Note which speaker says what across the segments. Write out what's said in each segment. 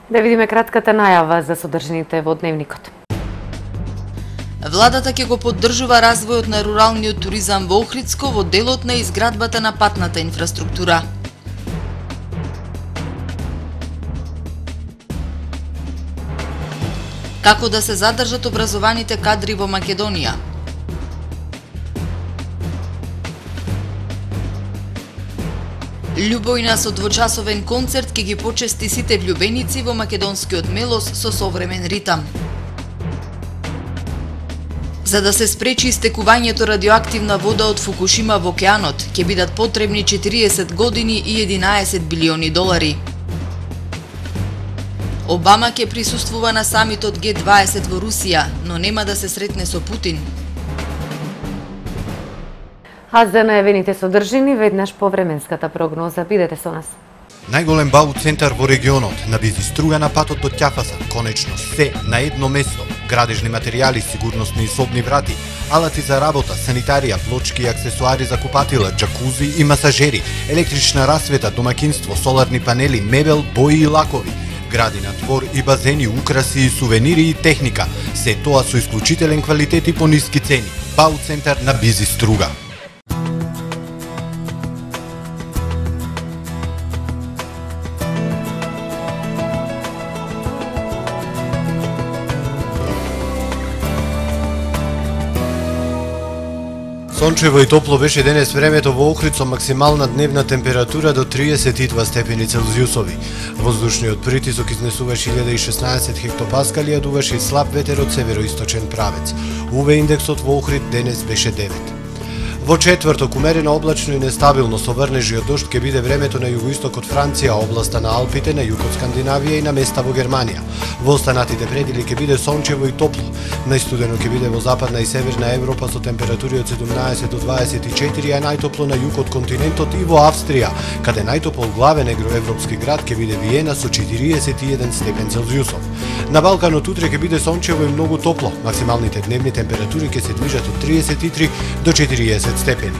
Speaker 1: Да видиме кратката најава за содржините во дневникот.
Speaker 2: Владата ќе го поддржува развојот на руралниот туризам во Охридско во делот на изградбата на патната инфраструктура. Како да се задржат образованите кадри во Македонија? Љубојна со двочасовен концерт ќе ги почести сите влюбеници во македонскиот мелос со современ ритам. За да се спречи истекувањето радиоактивна вода од Фукушима во океанот, ќе бидат потребни 40 години и 11 билиони долари. Обама ќе присуствува на самитот Г20 во Русија, но нема да се сретне со Путин.
Speaker 1: А за најавените содржини, веднаш по временската прогноза. Бидете со нас.
Speaker 3: Најголем бау центар во регионот, на Бизиструга на патот до Ќафаса, конечно се на едно место. Градежни материјали, сигурносни и собни врати, алати за работа, санитарија, плочки и аксесуари за купатила, џакузи и масажери, електрична расвета, домакинство, соларни панели, мебел, бои и лакови, градина, двор и базени, украси и сувенири и техника. Се тоа со исклучителен квалитет и по ниски цени. Бау центар на Бизиструга. Сончево и топло беше денес времето во Охрид со максимална дневна температура до 32 степени Целзиусови. Воздушниот притисок изнесуваше 1016 хектопаскали, а дуваше и слаб ветер од североисточен правец. УВ индексот во Охрид денес беше 9. Во четврток умерено облачно и нестабилно со врнежи од дожд ќе биде времето на југоисток од Франција, областа на Алпите, на југ од Скандинавија и на места во Германија. Во останатите предели ќе биде сончево и топло. Најстудено ќе биде во западна и северна Европа со температури од 17 до 24, а најтопло на југ од континентот и во Австрија, каде најтопол главен европски град ќе биде Виена со 41 степен Целзиусов. На Балканот утре ќе биде сончево и многу топло. Максималните дневни температури ќе се движат од 33 до 40 степени.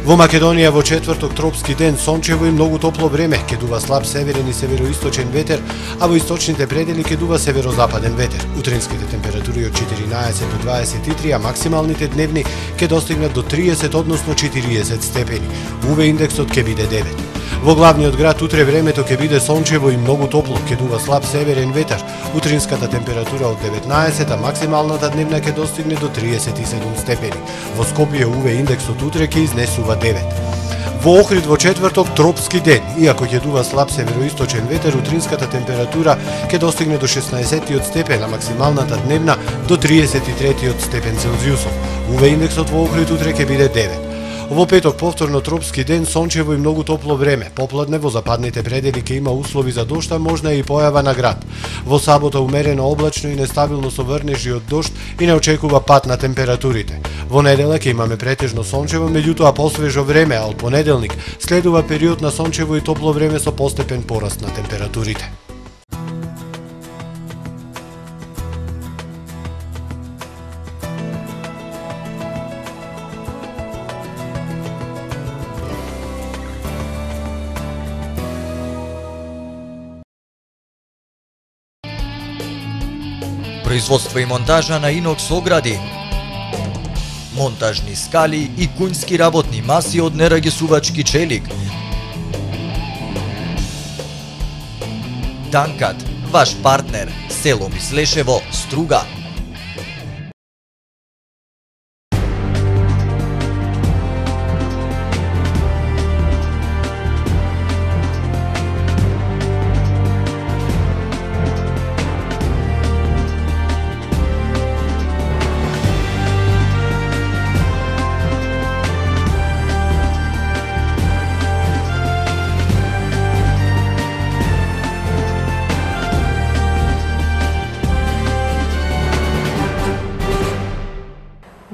Speaker 3: Во Македонија во четврток тропски ден, сончево и многу топло време, ќе дува слаб северен и североисточен ветер, а во источните предели ќе дува северозападен ветер. Утринските температури од 14 до 23, а максималните дневни ќе достигнат до 30, односно 40 степени. УВ индексот ќе биде 9. Во главниот град утре времето ќе биде сончево и многу топло, ќе дува слаб северен ветер. Утринската температура од 19, а максималната дневна ќе достигне до 37 степени. Во Скопје УВ индексот утре ќе изнесува 9. Во Охрид во четврток тропски ден, иако ќе дува слаб североисточен ветер, утринската температура ќе достигне до 16 степен, а максималната дневна до 33 степен Целзиусов. УВ индексот во Охрид утре ќе биде 9. Во петок повторно тропски ден, сончево и многу топло време. Попладне во западните предели ќе има услови за дожд, а можна и појава на град. Во сабота умерено облачно и нестабилно со врнежи од дожд и не очекува пат на температурите. Во недела ќе имаме претежно сончево, меѓутоа посвежо време, а од понеделник следува период на сончево и топло време со постепен пораст на температурите.
Speaker 4: Производство и монтажа на инокс огради, монтажни скали и кунски работни маси од нерагесувачки челик. Данкат, ваш партнер, село Мислешево, Струга.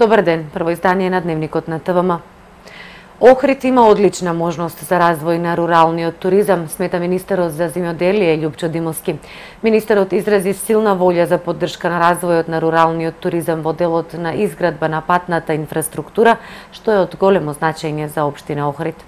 Speaker 1: Добар ден, прво издание на Дневникот на ТВМ. Охрид има одлична можност за развој на руралниот туризам, смета министерот за земјоделие Љупчо Димовски. Министерот изрази силна волја за поддршка на развојот на руралниот туризам во делот на изградба на патната инфраструктура, што е од големо значење за општина Охрид.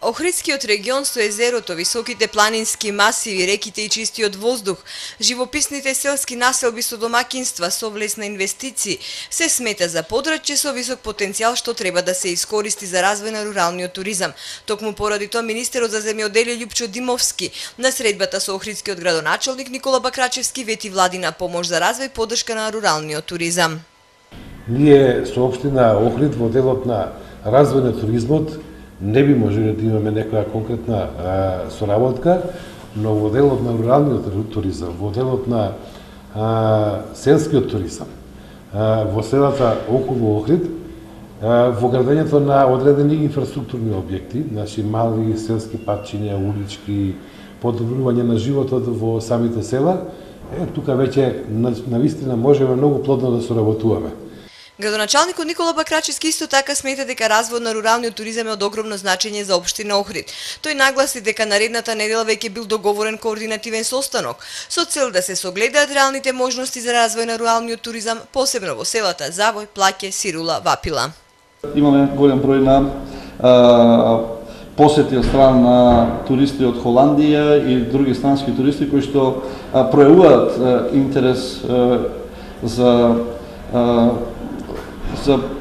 Speaker 5: Охридскиот регион со езерото, високите планински масиви, реките и чистиот воздух, живописните селски населби со домакинства, со влез на инвестиции, се смета за подрачје со висок потенцијал што треба да се искористи за развој на руралниот туризам. Токму поради тоа министерот за земјоделие Љупчо Димовски на средбата со охридскиот градоначалник Никола Бакрачевски вети владина помош за развој и поддршка на руралниот туризам.
Speaker 6: Ние со општина Охрид во делот на развој на туризмот не би можеле да имаме некоја конкретна соработка, но во делот на руралниот туризам, во делот на селскиот туризам, во селата околу Охрид, во градењето на одредени инфраструктурни објекти, значи мали селски патчиња, улички, подобрување на животот во самите села, тука веќе навистина можеме многу плодно да соработуваме.
Speaker 5: Градоначалникот Никола Бакрачевски исто така смета дека развој на руралниот туризам е од огромно значење за општина Охрид. Тој нагласи дека наредната недела веќе бил договорен координативен состанок со цел да се согледаат реалните можности за развој на руралниот туризам, посебно во селата Завој, Плаќе, Сирула, Вапила.
Speaker 7: Имаме голем број на посети од страна на туристи од Холандија и други странски туристи кои што пројавуваат интерес за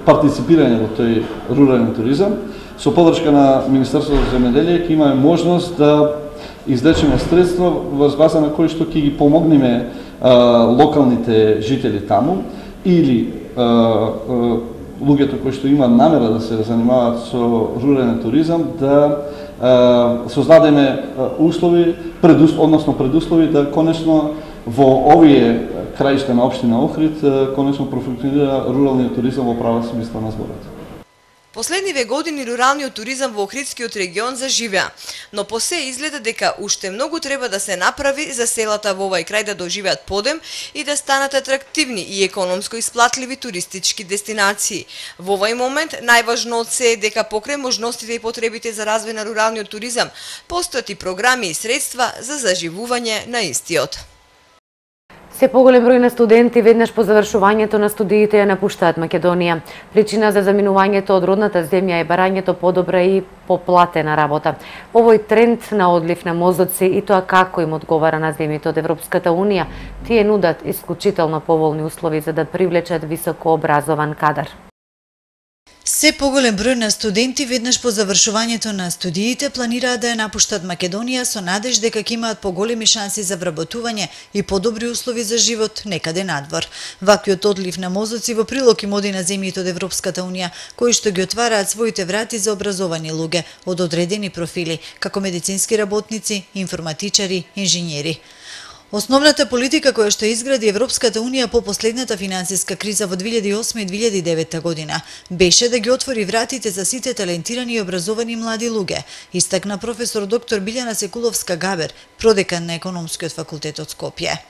Speaker 7: партиципирање во тој рурален туризам. Со поддршка на Министерството за земјоделие ќе имаме можност да извлечеме средства врз база на кои што ќе ги помогнеме локалните жители таму или луѓето кои што имаат намера да се занимаваат со рурален туризам да создадеме услови, односно предуслови да конечно во овие краишта на општина Охрид конечно профункционира руралниот туризам во права смисла на зборот.
Speaker 5: Последниве години руралниот туризам во Охридскиот регион заживеа, но по се изгледа дека уште многу треба да се направи за селата во овај крај да доживеат подем и да станат атрактивни и економско исплатливи туристички дестинации. Во овај момент најважно од се е дека покрај можностите и потребите за развој на руралниот туризам постојат и програми и средства за заживување на истиот.
Speaker 1: Се поголем број на студенти веднаш по завршувањето на студиите ја напуштаат Македонија. Причина за заминувањето од родната земја е барањето подобра и поплатена работа. Овој тренд на одлив на мозоци и тоа како им одговара на земјите од Европската Унија, тие нудат исклучително поволни услови за да привлечат високо образован кадар.
Speaker 8: Се поголем број на студенти веднаш по завршувањето на студиите планираат да ја напуштат Македонија со надеж дека ќе имаат поголеми шанси за вработување и подобри услови за живот некаде надвор. Ваквиот одлив на мозоци во прилог им оди на земјите од Европската Унија, кои што ги отвараат своите врати за образовани луѓе од одредени профили, како медицински работници, информатичари, инженери. Основната политика која што изгради Европската Унија по последната финансиска криза во 2008 и 2009 година беше да ги отвори вратите за сите талентирани и образовани млади луѓе, истакна професор доктор Билјана Секуловска-Габер, продекан на Економскиот факултет од Скопје.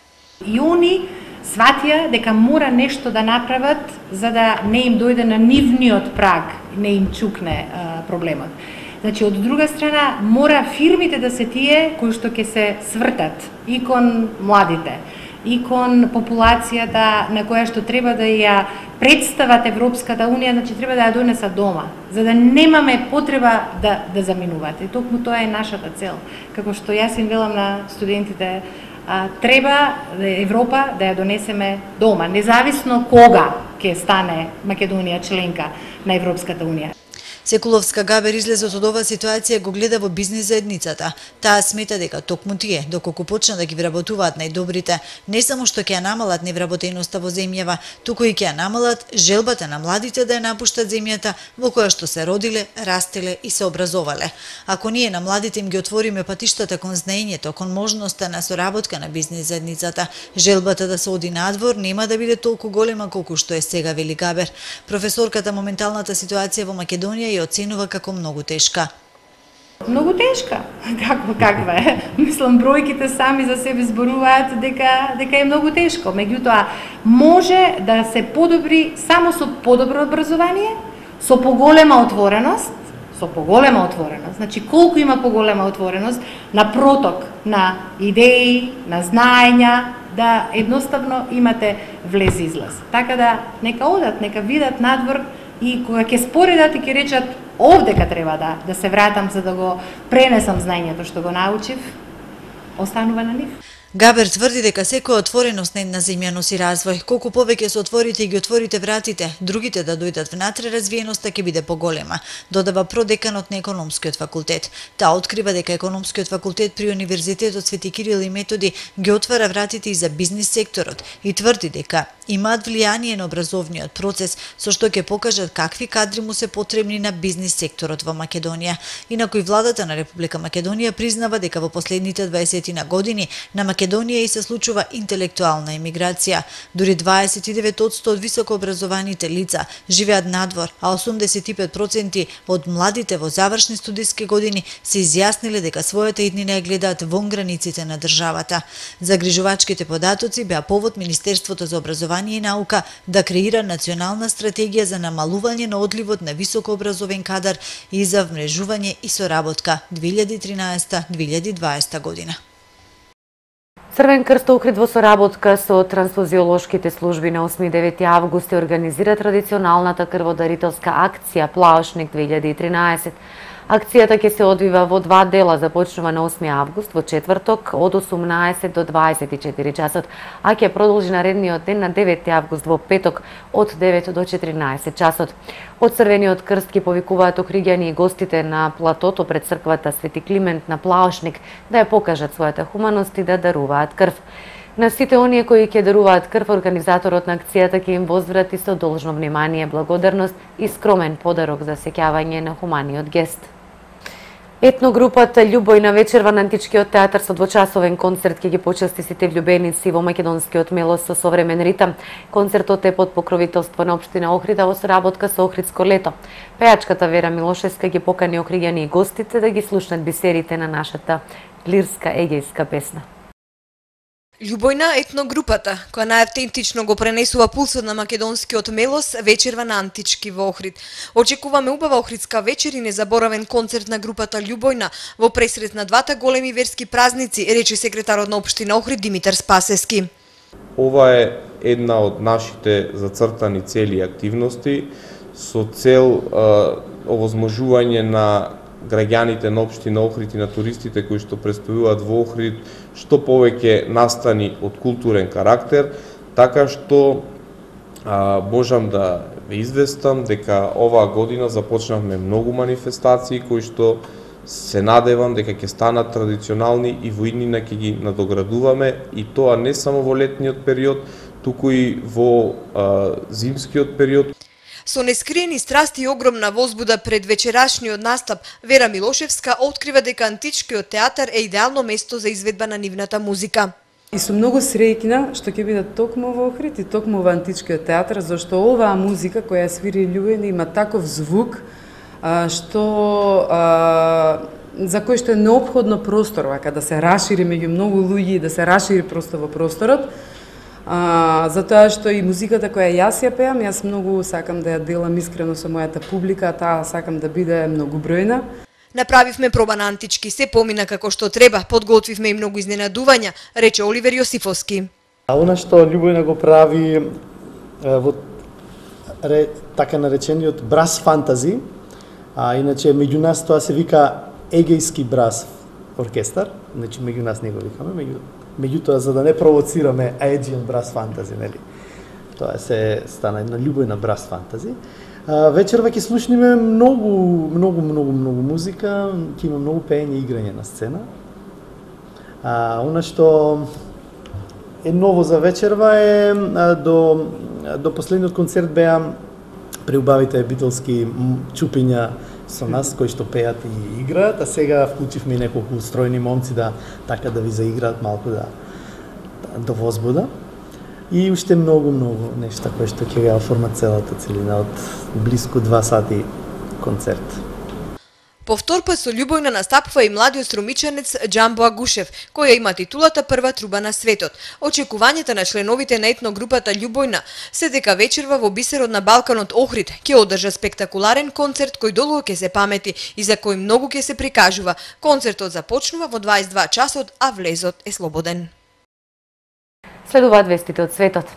Speaker 9: И они сватија дека мора нешто да направат за да не им дојде на нивниот праг, не им чукне проблемот. Значи, од друга страна, мора фирмите да се тие кои што ќе се свртат и кон младите, и кон популацијата на која што треба да ја представат Европската Унија, значи треба да ја донесат дома, за да немаме потреба да заминуваат. И токму тоа е нашата цел. Како што јас им велам на студентите, треба Европа да ја донесеме дома, независно кога ќе стане Македонија членка на Европската Унија.
Speaker 8: Секуловска-Габер излезот од оваа ситуација го гледа во бизнис заедницата. Таа смета дека токму тие, доколку почнат да ги вработуваат најдобрите, не само што ќе ја намалат невработеноста во земјава, туку и ќе ја намалат желбата на младите да ја напуштат земјата во која што се родиле, растеле и се образовале. Ако ние на младите им ги отвориме патиштата кон знаењето, кон можноста на соработка на бизнис заедницата, желбата да се оди надвор нема да биде толку голема колку што е сега, вели Габер. Професорката моменталната ситуација во Македонија оценува како многу тешка.
Speaker 9: Многу тешка. Каква е? Мислам, бројките сами за себе зборуваат дека е многу тешко. Меѓутоа, може да се подобри само со подобро образование, со поголема отвореност, Значи, колку има поголема отвореност на проток на идеи, на знаења, да едноставно имате влез-излаз. Така да, нека одат, нека видат надвор и кога ќе споредат и ќе речат овдека треба да се вратам за да го пренесам знаењето што го научив, останува на нив.
Speaker 8: Габер тврди дека секоја отвореност на една земја носи развој. Колку повеќе се отворите и ги отворите вратите, другите да дојдат внатре, развиеноста ќе биде поголема, додава продеканот на економскиот факултет. Таа открива дека економскиот факултет при Универзитетот Свети Кирил и Методи ги отвара вратите и за бизнис секторот и тврди дека имаат влијание на образовниот процес, со што ќе покажат какви кадри му се потребни на бизнис секторот во Македонија. Инаку и владата на Република Македонија признава дека во последните 20 години на Македонија и се случува интелектуална емиграција. Дури 29% од високо образованите лица живеат надвор, а 85% од младите во завршни студиски години се изјасниле дека својата иднина ја гледаат вон границите на државата. Загрижувачките податоци беа повод Министерството за образование и наука да креира национална стратегија за намалување на одливот на високо образовен кадар и за вмрежување и соработка 2013-2020 година.
Speaker 1: Црвен крст Охрид во соработка со трансфузиолошките служби на 8 и 9 август организира традиционалната крводарителска акција Плаошник 2013. Акцијата ќе се одвива во два дела, започнува на 8 август во четврток од 18 до 24 часот, а ќе продолжи наредниот ден на 9 август во петок од 9 до 14 часот. Од Црвениот крст ќе повикуваат охриѓани и гостите на платото пред црквата Свети Климент на Плаошник да ја покажат својата хуманост и да даруваат крв. На сите оние кои ќе даруваат крв, организаторот на акцијата ќе им возврати со должно внимание, благодарност и скромен подарок за сеќавање на хуманиот гест. Етногрупата Љубојна вечерва на Античкиот театар со двочасовен концерт ќе ги почести сите влюбеници во македонскиот мелос со современ ритам. Концертот е под покровителство на општина Охрид во соработка со Охридско лето. Пејачката Вера Милошевска ги покани охриѓани и гостите да ги слушнат бисерите на нашата лирска егејска песна.
Speaker 5: Љубојна етногрупата, која најавтентично го пренесува пулсот на македонскиот мелос, вечерва на Антички во Охрид. Очекуваме убава охридска вечер и незаборавен концерт на групата Љубојна во пресрет на двата големи верски празници, рече секретарот на општина Охрид Димитар Спасески.
Speaker 10: Ова е една од нашите зацртани цели и активности со цел овозможување на граѓаните на општина Охрид и на туристите кои што престојуваат во Охрид што повеќе настани од културен карактер, така што можам да ве известам дека оваа година започнавме многу манифестации кои што се надевам дека ќе станат традиционални и во иднина ќе ги надоградуваме, и тоа не само во летниот период, туку и во зимскиот период.
Speaker 5: Со нескриени страсти и огромна возбуда пред вечерашниот настап, Вера Милошевска открива дека Античкиот театар е идеално место за изведба на нивната музика.
Speaker 11: И сум многу среќна што ќе бидат токму во Охрид и токму во Античкиот театар, зашто оваа музика која свири Љубојна има таков звук за кој што е неопходно простор, вака да се расшири меѓу многу луѓе и да се расшири просто во просторот. Затоа што и музиката која јас ја пеам, јас многу сакам да ја делам искрено со мојата публика, таа сакам да биде многубројна.
Speaker 5: Направивме проба на Антички, се помина како што треба, подготвивме и многу изненадувања, рече Оливер Јосифовски.
Speaker 12: Она што Љубојна го прави во така наречениот брас фантази, иначе меѓу нас тоа се вика егејски брас оркестар, значи меѓу нас не го викаме, меѓутоа за да не провоцираме Aegean брас фантази, нели? Тоа се стана една Љубојна брас фантази. Вечерва ќе слушниме многу музика, ќе има многу пеење и играње на сцена. Она што е ново за вечерва е до последниот концерт беа преубавите битолски чупиња со нас кои што пеат и играат, а сега вклучивме и неколку устроени момци да така да ви заиграат малку до возбуда. И уште многу нешта кои што ќе ја оформат целата целина од близко 2 сати концерт.
Speaker 5: По втор пат со Љубојна настапува и младиот струмичанец Џамбо Агушев, која има титулата прва труба на светот. Очекувањата на членовите на етногрупата Љубојна се дека вечерва во бисерот на Балканот Охрид ќе одржа спектакуларен концерт кој долго ќе се памети и за кој многу ќе се прикажува. Концертот започнува во 22 часот, а влезот е слободен.
Speaker 1: Следуваат вестите од светот.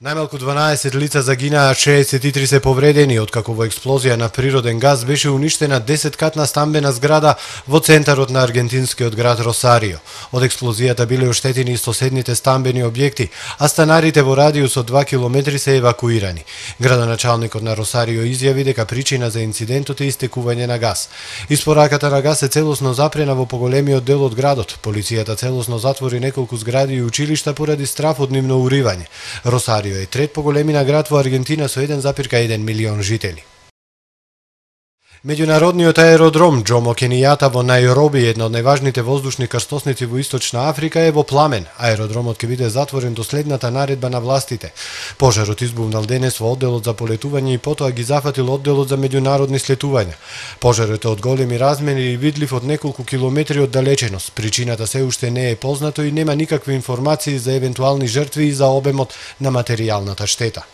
Speaker 3: Најмалку 12 лица загинаа, 63 се повредени, откако во експлозија на природен газ беше уништена 10-катна стамбена зграда во центарот на аргентинскиот град Росарио. Од експлозијата биле оштетени и соседните стамбени објекти, а станарите во радиус од 2 километри се евакуирани. Градоначалникот на Росарио изјави дека причина за инцидентот е истекување на газ. Испораката на газ е целосно запрена во поголемиот дел од градот. Полицијата целосно затвори неколку згради и училишта поради страф од нивно уривање. Росарио е трет по големина град во Аргентина со 1,1 милион жители. Меѓународниот аеродром Џомо Кенијата во Најроби, една од најважните воздушни крстосници во Источна Африка, е во пламен. Аеродромот ќе биде затворен до следната наредба на властите. Пожарот избувнал денес во одделот за полетување и потоа ги зафатил одделот за меѓународни слетувања. Пожарот е од големи размери и видлив од неколку километри од далеченост. Причината се уште не е познато и нема никакви информации за евентуални жртви и за обемот на материјалната штета.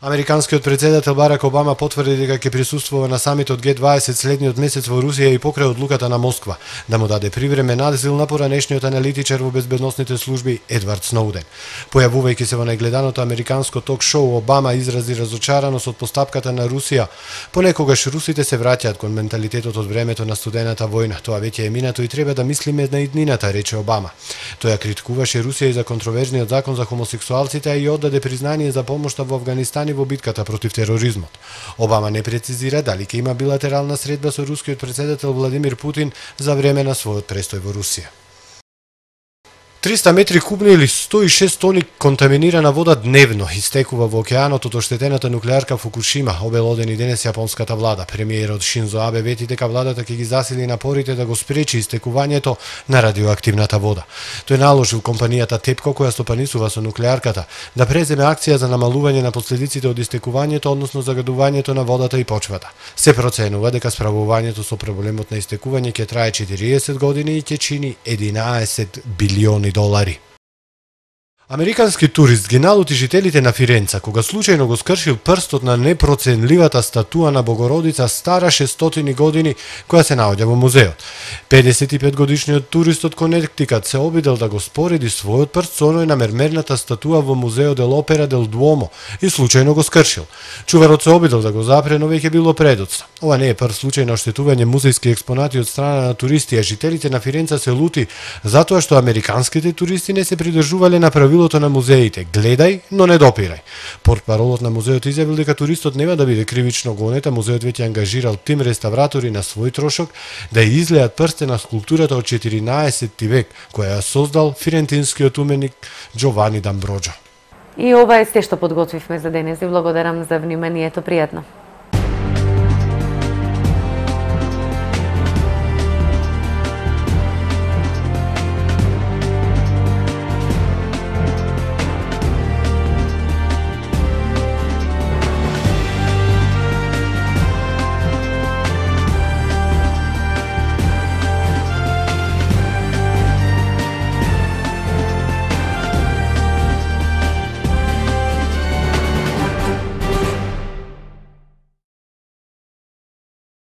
Speaker 3: Американскиот председател Барак Обама потврди дека ќе присуствува на самитот Г20 следниот месец во Русија и покрај одлуката на Москва да му даде привремен азил на поранешниот аналитичар во безбедносните служби Едвард Сноуден. Појавувајќи се во најгледаното американско ток-шоу, Обама изрази разочараност од постапката на Русија. Понекогаш русите се враќаат кон менталитетот од времето на студената војна. Тоа веќе е минато и треба да мислиме на иднината, рече Обама. Тој критикуваше Русија и за контроверзниот закон за хомосексуалците, а и оддаде признание за помошта во Авганистан во битката против тероризмот. Обама не прецизира дали ќе има билатерална средба со рускиот председател Владимир Путин за време на својот престој во Русија. 300 метри кубни или 106 тони контаминирана вода дневно истекува во океанот од оштетената нуклеарка Фукушима, обелодени денес јапонската влада. Премиерот Шинзо Абе вети дека владата ќе ги засили напорите да го спречи истекувањето на радиоактивната вода. Тој наложил компанијата ТЕПКО, која стопанисува со нуклеарката, да преземе акција за намалување на последиците од истекувањето, односно загадувањето на водата и почвата. Се проценува дека справувањето со проблемот на истекување ќе трае 40 години и ќе чини 11 билиони долари. Американски турист ги налути жителите на Фиренца кога случајно го скршил прстот на непроценливата статуа на Богородица стара 600 години која се наоѓа во музеот. 55 годишниот турист од Конектикат се обидел да го спореди својот прст со оној на мермерната статуа во музеот дел Опера дел Дуомо и случајно го скршил. Чуварот се обидел да го запре, но веќе било предоцна. Ова не е прв случај на оштетување музејски експонати од страна на туристи, а жителите на Фиренца се лути затоа што американските туристи не се придржувале на правилото на музеите: гледај, но не допирај. Портпаролот на музеот изјавил дека туристот нема да биде кривично гонет, а музеот веќе ангажирал тим реставратори на свој трошок да ја излеат прстена скулптурата од 14 век, која ја создал фирентинскиот уменик Џовани Дамброџо.
Speaker 1: И ова е се што подготвивме за денес. Ви благодарам за вниманието. Пријатно.